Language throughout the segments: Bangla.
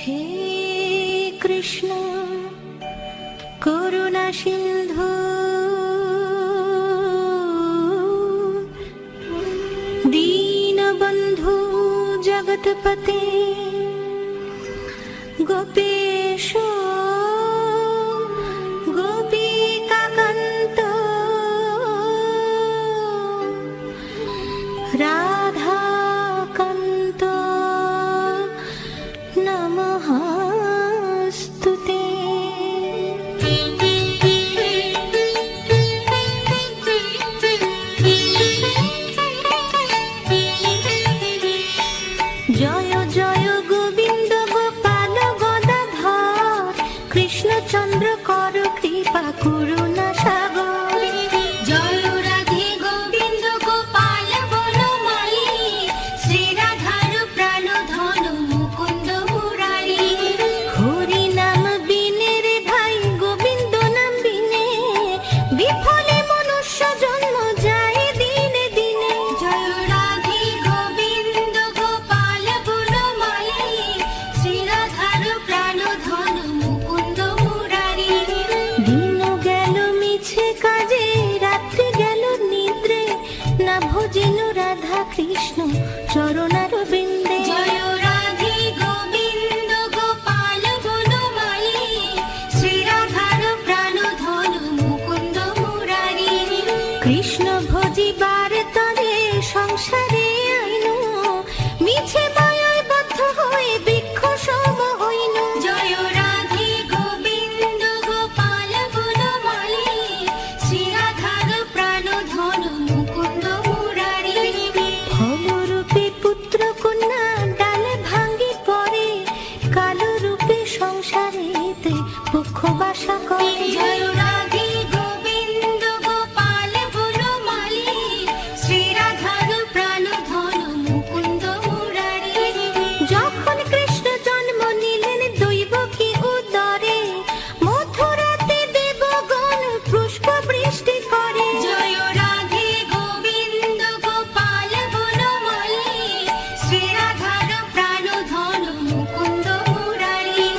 হে কৃষ্ণ করুণা সিন্ধু দীনবন্ধু জগৎপতে গোপেশ গোপিকাকান্ত রাধাকান্ত নমস্তুতে। জয় জয় গোবিন্দ গোপাল গদাধর কৃষ্ণচন্দ্র কর কৃপা করুণা সাগর। জয় রাধে গোবিন্দ গোপাল বনমালী শ্রী রাধার প্রাণ ধন মুকুন্দ মুরারি। হরি নাম বিনে রে ভাই গোবিন্দ নাম বিনে বিফলে মনুষ্য জন্ম যায় দিনে দিনে। জয় রাধে গোবিন্দ গোপাল বনমালী শ্রী রাধার প্রাণ ধন মুকুন্দ মুরারি। দিন গেল মিছে কাজে রাত্রি গেল নিদ্রে না ভজিনু রাধা কৃষ্ণ চরণার বৃন্দে। জয় রাধে গোবিন্দ গোপাল বনমালী শ্রী রাধার প্রাণ ধন মুকুন্দ মুরারি। কৃষ্ণ ভজিবার তরে সংসারে আইনু মিছে মায়ায় বদ্ধ হয়ে বৃক্ষ সম হইনু। জয় রাধে গোবিন্দ গোপাল বনমালী শ্রী রাধার প্রাণ ধন মুকুন্দ মুরারি। ফলরূপে পুত্র কন্যা ডালে ভাঙ্গি পড়ে কালরূপে সংসারেতে পক্ষ বাসা করে। জয় রাধে গোবিন্দ গোপাল বনমালী শ্রী রাধার প্রাণ ধন মুকুন্দ মুরারি। যখন কৃষ্ণ জন্ম নিলেন দৈবকী উদরে মথুরাতে দেবগণ পুষ্প বৃষ্টি করে। জয় রাধে গোবিন্দ গোপাল বনমালী শ্রী রাধার প্রাণ ধন মুকুন্দ মুরারি।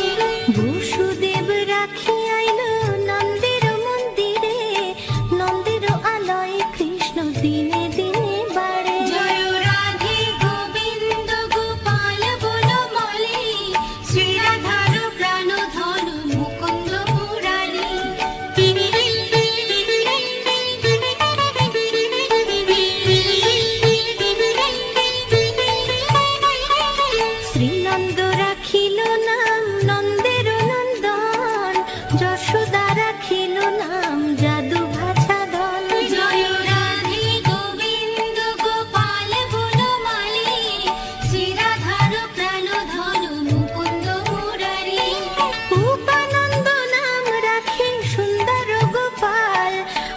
বসুদেব রাখি আইল নন্দের মন্দিরে নন্দের আলয়ে কৃষ্ণ দিনে দিনে বাড়ে। জয় রাধে গোবিন্দ গোপাল বনমালী শ্রী রাধার প্রাণ ধন মুকুন্দ মুরারি। শ্রীনন্দ রাখিল নাম নন্দের নন্দন যশোদা রাখিল নাম জাদু ভাষাধন। জয় রাধে গোবিন্দ গোপাল বনমালী শ্রী রাধার প্রাণ ধন মুকুন্দ মুরারি। উপানন্দ নাম রাখে সুন্দর গোপাল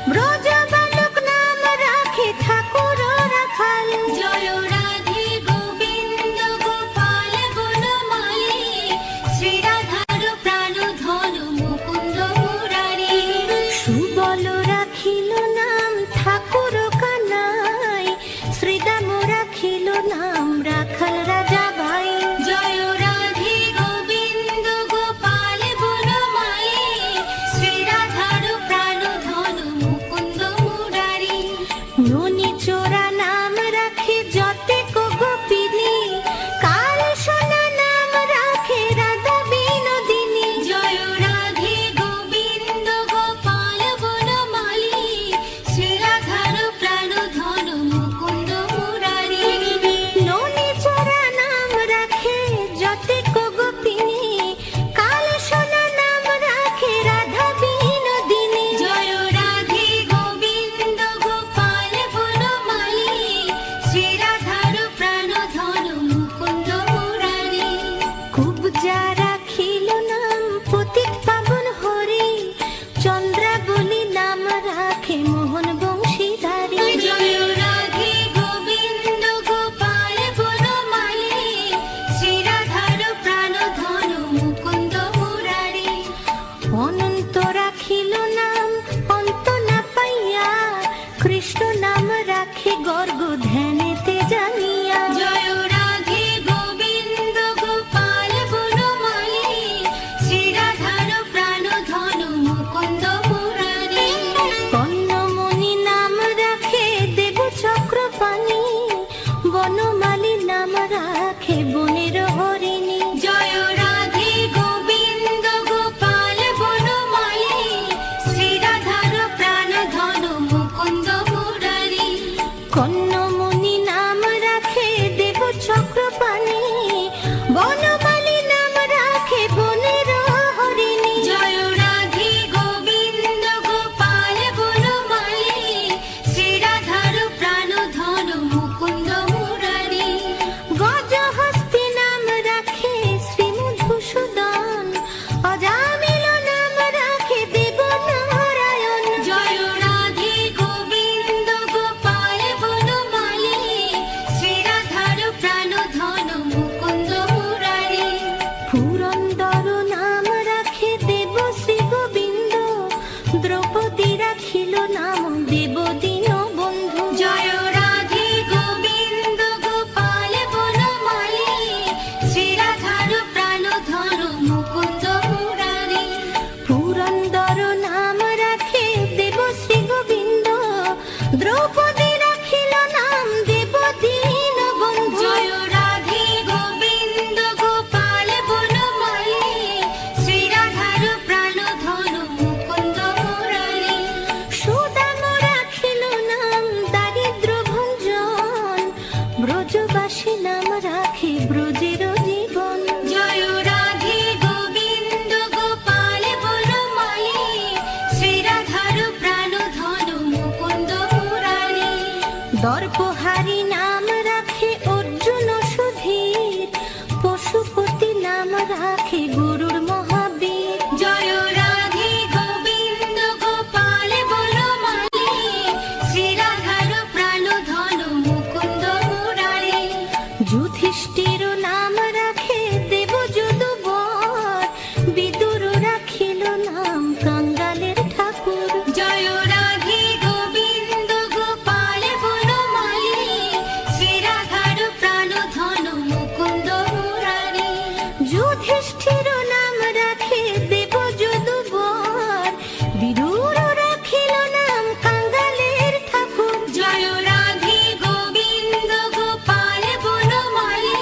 ব্রজ বালক নাম রাখে ঠাকুর রাখাল। জয় রাধে গোবিন্দ গোপাল বনমালী শ্রী রাধার প্রাণ ধন মুকুন্দ মুরারি। সুবল রাখিল নাম ঠাকুর কানাই শ্রীদাম রাখিল নাম রাখাল রাজা ভাই। জয় রাধে গোবিন্দ গোপাল বনমালী শ্রী রাধার প্রাণ ধন মুকুন্দ মুরারি। ননি চোরা নাম রাখে যতেক গোপিনী কাল সোনা নাম রাখে রাধা বিনোদিনী। জয় রাধে গোবিন্দ গোপাল বনমালী শ্রী রাধার প্রাণ ধন মুকুন্দ মুরারি। ননি চোরা নাম রাখে যতেক গোপিনী কাল সোনা নাম রাখে রাধা বিনোদিনী। জয় রাধে গোবিন্দ গোপাল বনমালী শ্রী রাধার প্রাণ ধন মুকুন্দ মুরারি। কুবজা রাখিল নাম পতিত পাবন হরি চন্দ্রাবলী নাম রাখে মোহন বংশীধারী। জয় রাধে গোবিন্দ গোপাল বনমালী শ্রী রাধার দর্পহারি নাম রাখে অর্জুন সুধীর, পশুপতি নাম রাখে গরুর মহাবীর। জয় রাধে গোবিন্দ গোপাল বনমালী, শ্রী রাধার প্রাণ ধন মুকুন্দ মুরারি। যুধিষ্ঠির নাম রাখে দেবযদুবর, বিদুর রাখিল নাম কাঙ্গালের ঠাকুর। জয় রাধে গোবিন্দ গোপাল বনমালী, শ্রী রাধার প্রাণ ধন মুকুন্দ মুরারি। যুধিষ্ঠির নাম রাখে দেবযদুবর, বিদুর রাখিল নাম কাঙ্গালের ঠাকুর। জয় রাধে গোবিন্দ গোপাল বনমালী,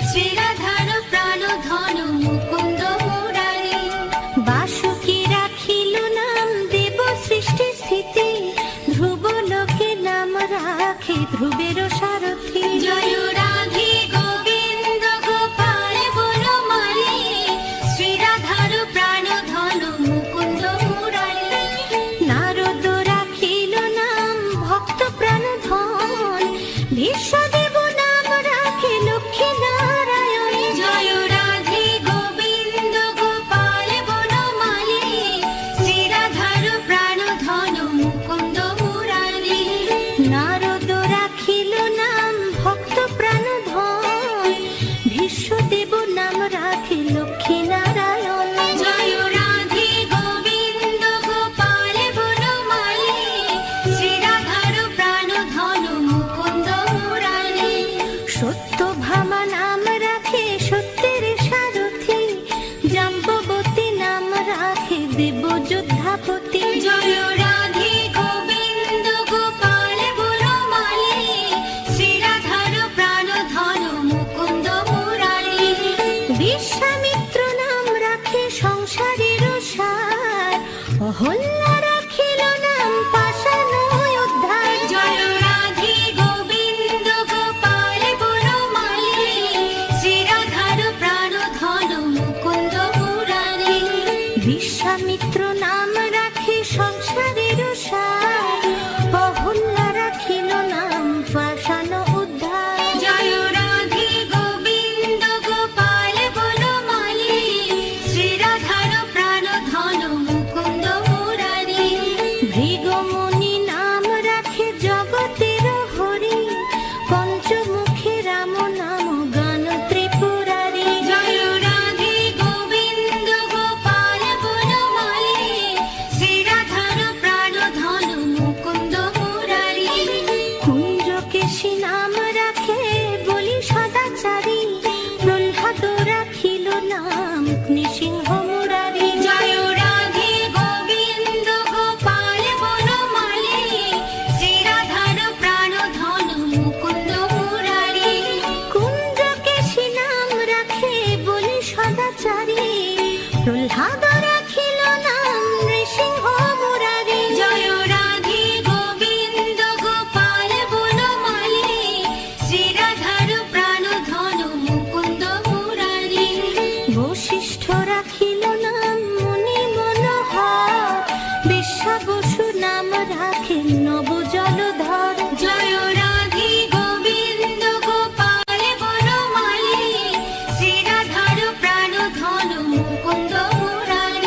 শ্রী রাধার প্রাণ ধন মুকুন্দ মুরারি। বাসুকি রাখিল নাম দেব সৃষ্টি স্থিতি, ধ্রুব লোকে নাম রাখে ধ্রুবের সারথি। জয় রাধে গোবিন্দ গোপাল বনমালী, শ্রী রাধার প্রাণ ধন মুকুন্দ মুরারি। নারদ রাখিল নাম ভক্ত প্রাণ ধন, বিশ্বদেব নাম রাখে লক্ষ্মী নারায়ণ। জয় রাধে গোবিন্দ গোপাল বনমালী, শ্রী রাধার প্রাণ ধন মুকুন্দ মুরারি। নারদ রাখিল নাম ভক্ত প্রাণ ধন, বিশ্বদেব নাম রাখে লক্ষ্মী নারায়ণ। জয় রাধে গোবিন্দ গোপাল বনমালী, শ্রী রাধার প্রাণ ধন মুকুন্দ মুরারি। সত্যভামা নাম রাখে সত্যের সারথি, জাম্ববতী নাম রাখে দেব যোদ্ধাপতি। জয় রাধে গোবিন্দ গোপাল বনমালী, শ্রী রাধার প্রাণ ধন মুকুন্দ মুরারি। বিশ্বামিত্র নাম রাখে সংসারের সার, অহল্যা রাখিল নাম পাষাণ উদ্ধার। জয় রাধে গোবিন্দ গোপাল বনমালী, শ্রী রাধার প্রাণ ধন মুকুন্দ মুরারি। বিশ্বামিত্র নাম রাখে সংসারের সার, অহল্যা রাখিল নাম পাষাণ উদ্ধার। জয় রাধে গোবিন্দ গোপাল বনমালী, শ্রী রাধার প্রাণ ধন মুকুন্দ মুরারি। ভৃগমুনি নাম রাখে জগতের হরি, পঞ্চমুখী রাম নাম গান ত্রিপুরারি। জয় রাধে গোবিন্দ গোপাল বনমালী, শ্রী রাধার প্রাণ ধন মুকুন্দ মুরারি। কুঞ্জকেশী নাম রাখে বলি সদাচারী, প্রহ্লাদ রাখিল নাম নৃসিংহ মুরারি। জয় রাধে গোবিন্দ গোপাল বনমালী, শ্রী রাধার প্রাণ ধন মুকুন্দ মুরারি। কুঞ্জকেশী নাম রাখে বলি সদাচারী, প্রহ্লাদ রাখিল নাম নৃসিংহ মুরারি। জয় রাধে গোবিন্দ গোপাল বনমালী, শ্রী রাধার প্রাণ ধন মুকুন্দ মুরারি। বশিষ্ঠ রাখিল নাম মুনি মনোহর, বিশ্বাবসু নাম রাখে নব জলধর। জয় রাধে গোবিন্দ গোপাল বনমালী, শ্রী রাধার প্রাণ ধন মুকুন্দ মুরারি।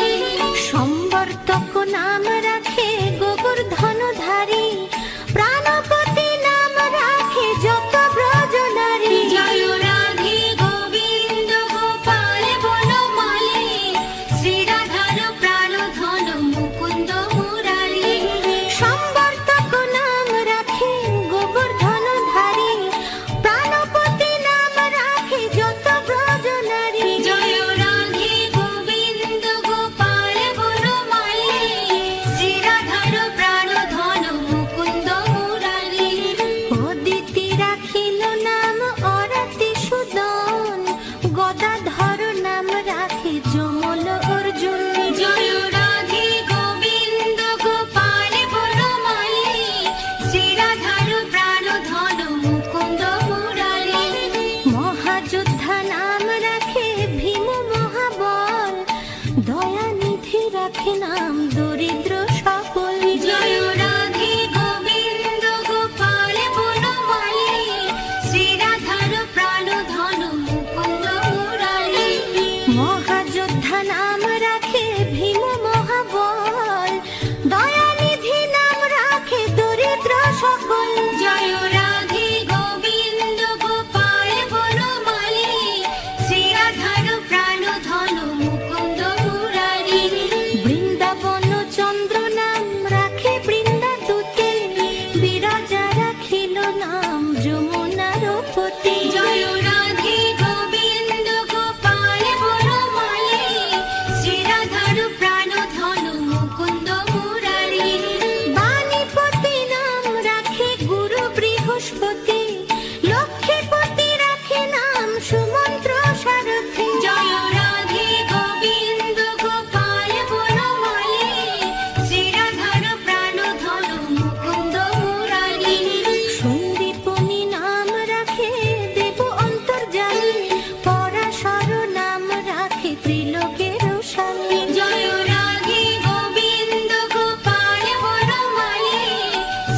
ত্রিলোকের স্বামী। জয় রাধে গোবিন্দ গোপাল বনমালী,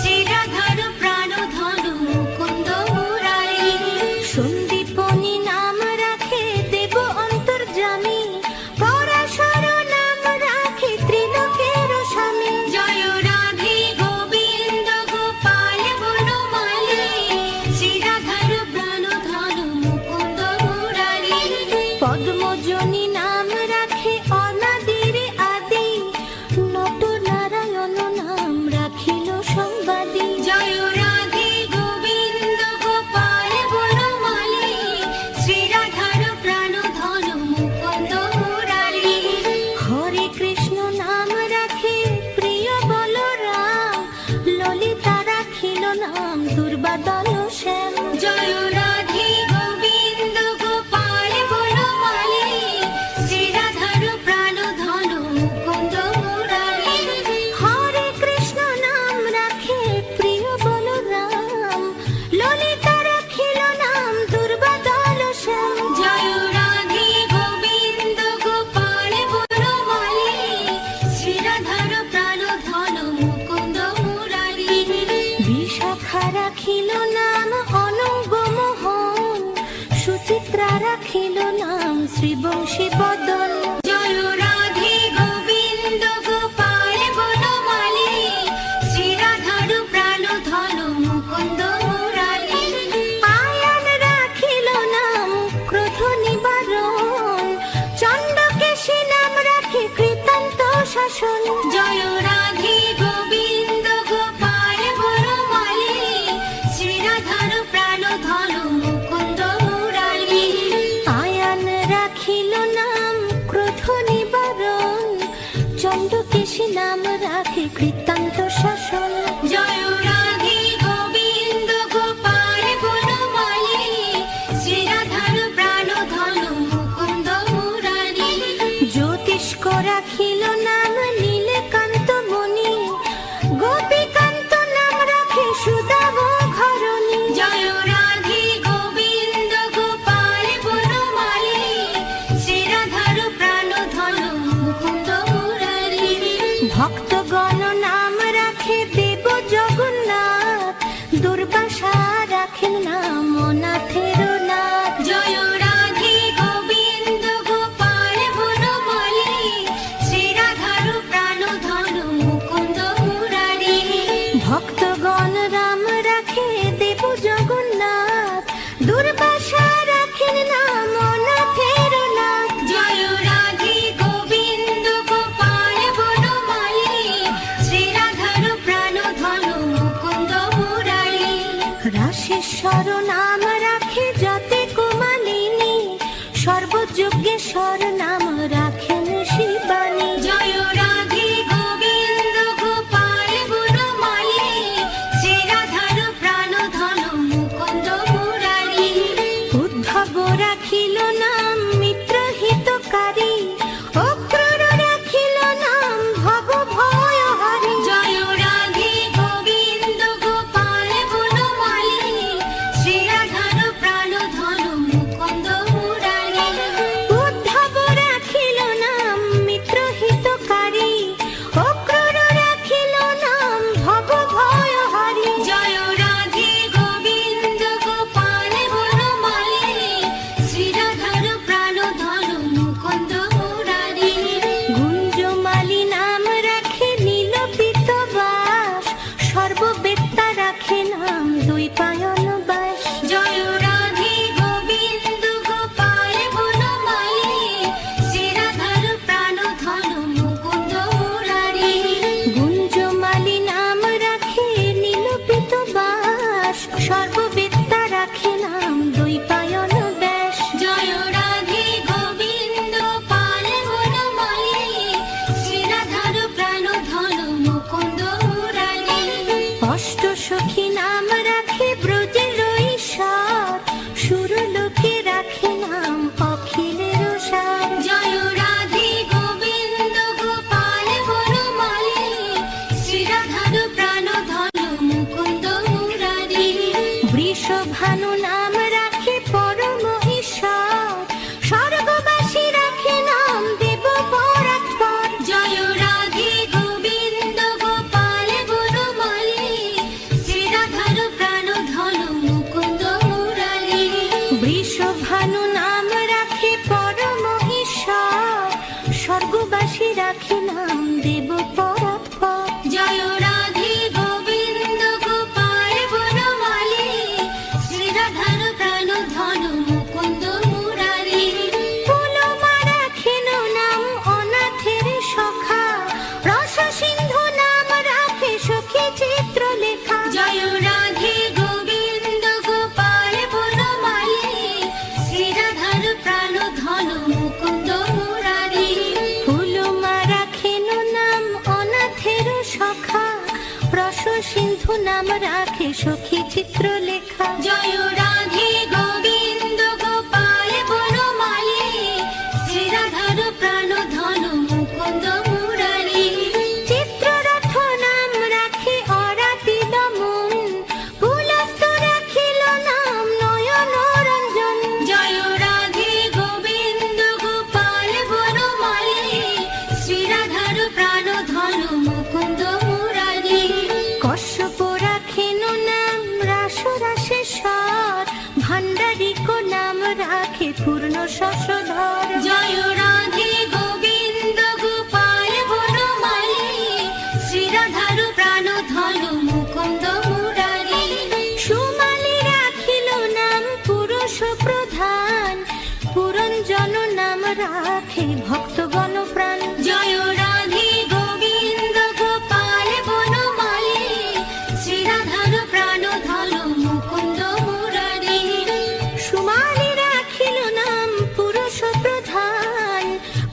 শ্রীরাধার প্রাণধন মুকুন্দ মুরারি। সন্দীপনী নাম রাখে দেব অন্তর্যামী, পরাশর নাম রাখে ত্রিলোকের স্বামী। জয় রাধে গোবিন্দ গোপাল বনমালী, শ্রীরাধার প্রাণধন মুকুন্দ মুরারি। পদ্মজনী নাম রাখে অনাদির আদি, নট নারায়ণ নাম রাখিল সংবাদী। জয় রাধে গোবিন্দ গোপাল বনমালী, শ্রীরাধার প্রাণধন মুকুন্দ মুরারি। হরে কৃষ্ণ নাম রাখে প্রিয় বলরাম, ললিতা রাখিল নাম দুর্বাদল শ্যাম। জয় রাধে গোবিন্দ গোপাল বনমালী, শ্রীরাধার প্রাণধন মুকুন্দ মুরারি। হরে কৃষ্ণ নাম রাখে প্রিয় বলরাম, ললিতা রাখিল নাম দুর্বাদল শ্যাম। জয় রাধে গোবিন্দ গোপাল বনমালী, শ্রীরাধার প্রাণধন মুকুন্দ মুরারি। বিশাখা রাখিল নাম অনঙ্গ মোহন, সুচিত্রা রাখিল নাম শ্রীবংশী বদন। জয় রাধে গোবিন্দ গোপাল বনমালী, শ্রীরাধার প্রাণধন মুকুন্দ মুরারি। আয়ান রাখিল নাম ক্রোধ নিবারণ, চণ্ডকেশী নাম রাখে কৃতান্ত শাসন। জয় রাধে গোবিন্দ গোপাল বনমালী, শ্রীরাধার প্রাণধন মুকুন্দ মুরারি। আয়ান রাখিল নাম ক্রোধ নিবারণ, চণ্ডকেশী নাম রাখে কৃতান্ত শাসন। জয় রাধে গোবিন্দ গোপাল বনমালী, শ্রীরাধার প্রাণধন মুকুন্দ মুরারি। জ্যোতিষ্ক রাখিল নাম নীলকান্ত মণি, গোপীকান্ত নাম রাখে সুদাম ঘরণী। জয় রাধে গোবিন্দ গোপাল বনমালী, শ্রীরাধার প্রাণধন মুকুন্দ মুরারি। ভক্তগণ নাম রাখে দেব জগন্নাথ, দুর্বাসা রাখেন নাম অনাথের নাথ। জয় রাধে গোবিন্দ গোপাল বনমালী, শ্রীরাধার প্রাণধন মুকুন্দ মুরারি। ভক্তগণ রাম রাখে দেব জগন্নাথ, দুর্বাসা রাখেন নাম অনাথের নাথ। জয় রাধে গোবিন্দ গোপাল বনমালী, শ্রীরাধার প্রাণধন মুকুন্দ মুরারি। রাশেশ্বর নাম রাখে যতে কুমালিনী, সর্বযজ্ঞেশ্বর নাম রাখেন শিবানী। জয় রাধে গোবিন্দ গোপাল বনমালী, শ্রীরাধার প্রাণধন মুকুন্দ মুরারি। উদ্ধব রাখিল নাম মিত্র হিতকারী, অক্রূর রাখিল নাম ভব ভয়হারী। জয় রাধে গোবিন্দ গোপাল বনমালী, শ্রীরাধার প্রাণধন মুকুন্দ মুরারি। উদ্ধব নাম রাখে সখী চিত্রলেখা। জয় রাধে গোবিন্দ গোপাল বনমালী, শ্রীরাধার প্রাণ ধন মুকুন্দ মুরারি। চিত্ররথ নাম রাখে অরাতি দমন, পুলস্ত রাখিল নাম নয়ন রঞ্জন। জয় রাধে গোবিন্দ গোপাল বনমালী, শ্রীরাধার প্রাণ ধন মুকুন্দ মুরারি। কশ্যপ রাখেন নাম রাস রাসেশ্বর, ভান্ডারিক নাম রাখে পূর্ণ শশধর। জয় রাধে গোবিন্দ গোপাল বনমালী, শ্রীরাধার প্রাণ ধন মুকুন্দ মুরারি। সুমালি রাখিল নাম পুরুষ প্রধান, পুরঞ্জন নাম রাখে ভক্তগণ প্রাণ। জয় রাধে গোবিন্দ গোপাল বনমালী, শ্রীরাধার প্রাণ ধন মুকুন্দ মুরারি। সুমালি রাখিল নাম পুরুষ প্রধান,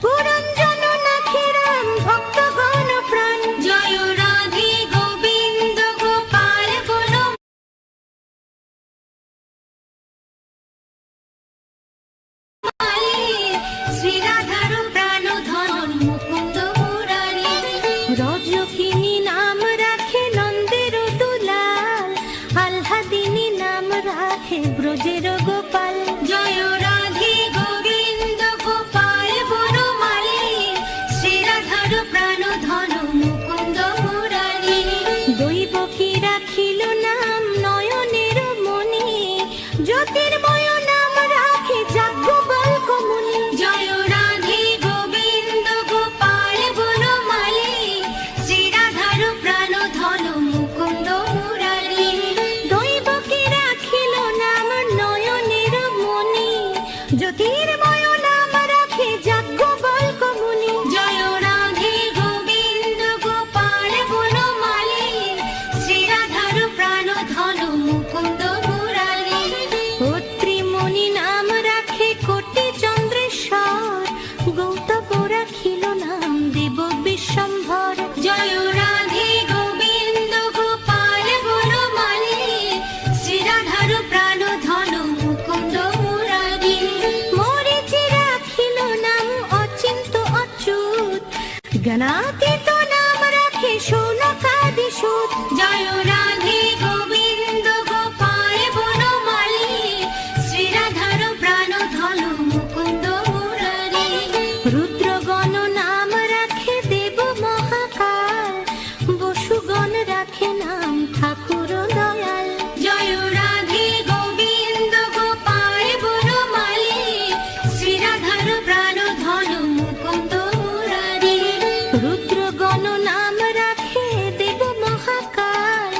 পুরঞ্জন নাখে রাম ভক্তগণ প্রাণ। জয় রাধে গোবিন্দ গোপাল বনমালী, শ্রীরাধার প্রাণ ধন মুকুন্দ মুরারি। রজকিনী নাম রাখে নন্দের দুলাল, আহ্লাদিনী নাম রাখে ব্রজের গোপাল। জয় রাধে গোবিন্দ গোপাল বনমালী, শ্রীরাধার প্রাণ ধন মুকুন্দ মুরারি। দৈবকী রাখিল নাম নয়নের মণি, জ্যোতির্ময় নাম রাখে যাজ্ঞবল্ক্য মুনি। জয় রাধে গোবিন্দ গোপাল বনমালী, শ্রীরাধার প্রাণ ধন মুকুন্দ মুরারি। দৈবকী রাখিল নাম নয়নের মণি, জ্যোতির্ময় নাম রাখে যাজ্ঞবল্ক্য মুনি। জয় রাধে গোবিন্দ গোপাল বনমালী, শ্রীরাধার প্রাণ ধন মুকুন্দ মুরারি। অত্রিমণি নাম রাখে কোটি চন্দ্রেশ্বর, গৌতম রাখিল নাম দেব বিশ্বম্ভর। জয় রাধে গোবিন্দ গোপাল বনমালী, শ্রীরাধার প্রাণ ধন মুকুন্দ মুরারি। মরিচি রাখিল নাম অচিন্ত অচ্যুত, জ্ঞানাতীত নাম রাখে শৌনকাদি সুত। জয় রাধে গোবিন্দ গোপাল বনমালী, শ্রীরাধার প্রাণ ধন মুকুন্দ মুরারি। রুদ্রগণ নাম রাখে দেব মহাকাল, বসুগণ রাখে নাম ঠাকুর দয়াল। জয় রাধে গোবিন্দ গোপাল বনমালী, শ্রীরাধার প্রাণ ধন মুকুন্দ মুরারি। রুদ্রগণ নাম রাখে দেব মহাকাল,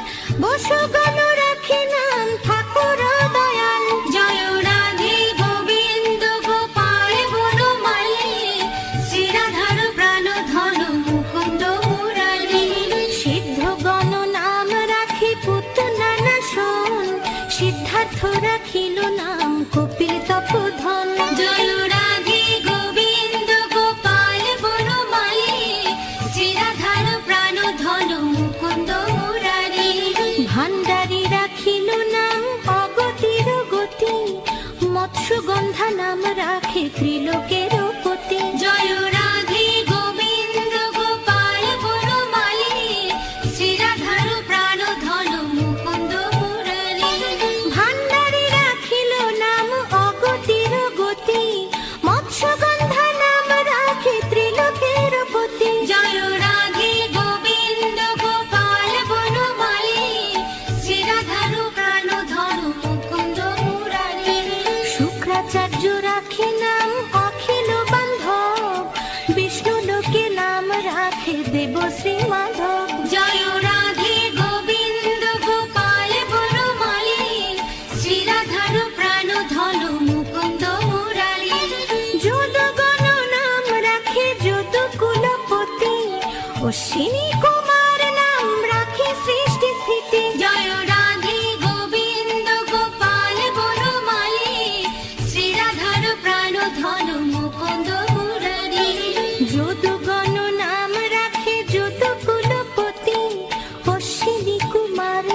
বসুগণ রাখে নাম ঠাকুর দয়াল। জয় রাধে গোবিন্দ গোপাল বনমালী, শ্রীরাধার প্রাণ ধন মুকুন্দ মুরারি। সিদ্ধগণ নাম রাখে পুতনা নাশন, সিদ্ধার্থ রাখিল নাম কপিল তপোধন। জয় রাধে গোবিন্দ গোপাল বনমালী, শ্রীরাধার প্রাণ ধন মুকুন্দ মুরারি। ভান্ডারী রাখিল নাম অগতির গতি, মৎস্যগন্ধা নাম রাখে ত্রিলোকের পতি। জয় রাধে গোবিন্দ গোপাল বনমালী, শ্রীরাধার প্রাণ ধন মুকুন্দ মুরারি। ভান্ডারী রাখিল নাম অগতির গতি, মৎস্যগন্ধা নাম রাখে ত্রিলোকের পতি। জয় রাধে গোবিন্দ গোপাল বনমালী, শ্রীরাধার প্রাণ ধন মুকুন্দ মুরারি। শুক্রাচার্য রাখে নাম অখিল বান্ধব, বিষ্ণু লোকে নাম রাখে দেব শ্রী মাধব। জয় রাধে গোবিন্দ গোপাল বনমালী, শ্রীরাধার প্রাণ ধন মুকুন্দ মুরারি। যদুগণ নাম রাখে যদুকুলপতি, অশ্বিনী কুমার নাম রাখে সৃষ্টি স্থিতি। জয় রাধে গোবিন্দ গোপাল বনমালী, শ্রীরাধার প্রাণ ধন মুকুন্দ মুরারি। যদুগণ নাম রাখে যদুকুলপতি, অশ্বিনী কুমার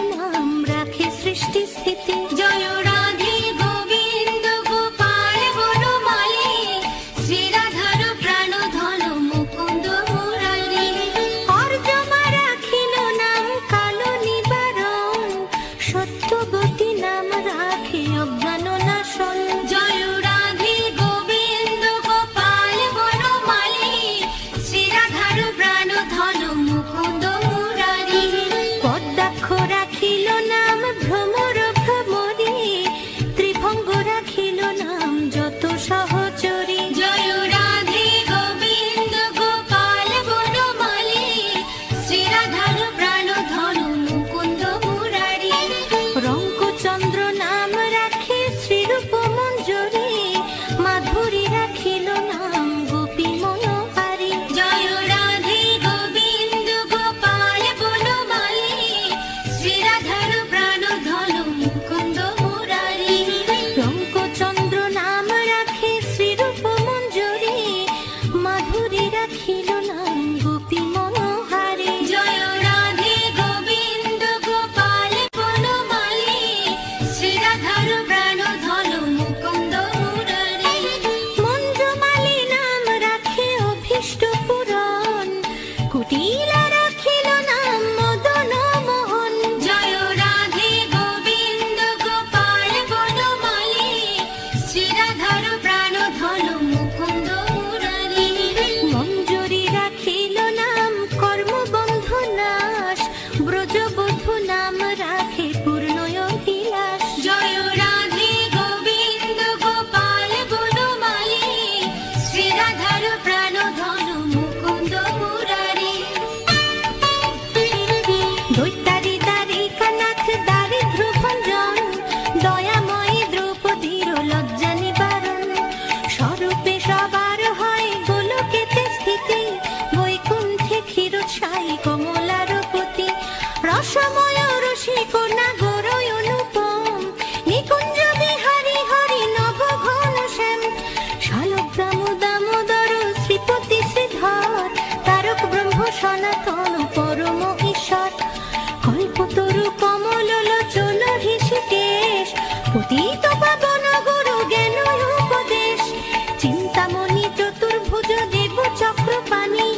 চতুর্ভুজ দেব চক্রপাণি,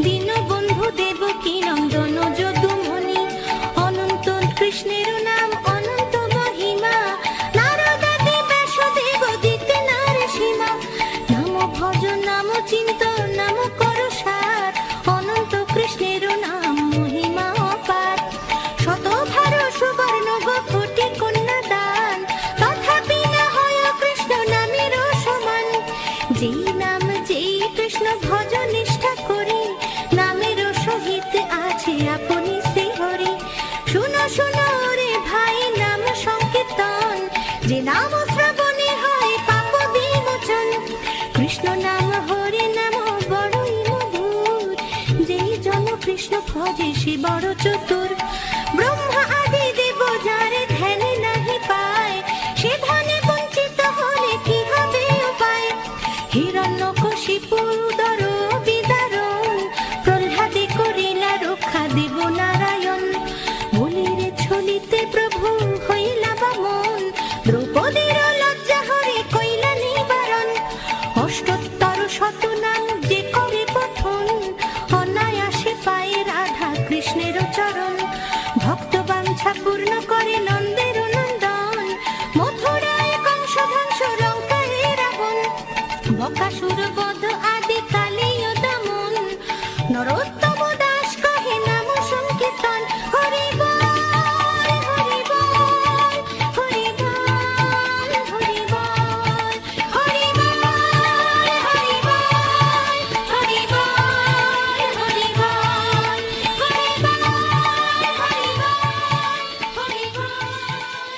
দীনবন্ধু দেব কি নন্দন যদুমণি। অনন্ত কৃষ্ণের নাম অনন্ত মহিমা, নারদাদি ব্যাসদেব দিতে নার সীমা। নাম ভজ নাম চিন্ত নাম কর সার, অনন্ত কৃষ্ণের নাম মহিমা অপার। শত ভার সুবর্ণ গো কোটি কন্যা দান, তথাপি না হয় কৃষ্ণ নামের সমান। যেই নাম যেই কৃষ্ণ ভজ নিষ্ঠা করি, নামের সহিত আছে আপনি শ্রী হরি। শুনো শুনো রে ভাই নাম সংকীর্তন, যে নাম শ্রবণে হয় পাপ বিমোচন। কৃষ্ণ নাম হরি নাম বড়ই মধুর, যেই জন কৃষ্ণ ভজে সে বড় চতুর। ব্রহ্মা আদি দেব যারে ধ্যানে নাহি পায়, সে ধনে বঞ্চিত হলে কি হবে উপায়। হিরণ্যকশিপু উদর বিদারণ, প্রহ্লাদে করিলা রক্ষা দেব নারায়ণ। বলির ছলিতে প্রভু হইলা বামন, দ্রৌপদীর লজ্জা হরে কইলা নিবারণ। অষ্টোত্তর শত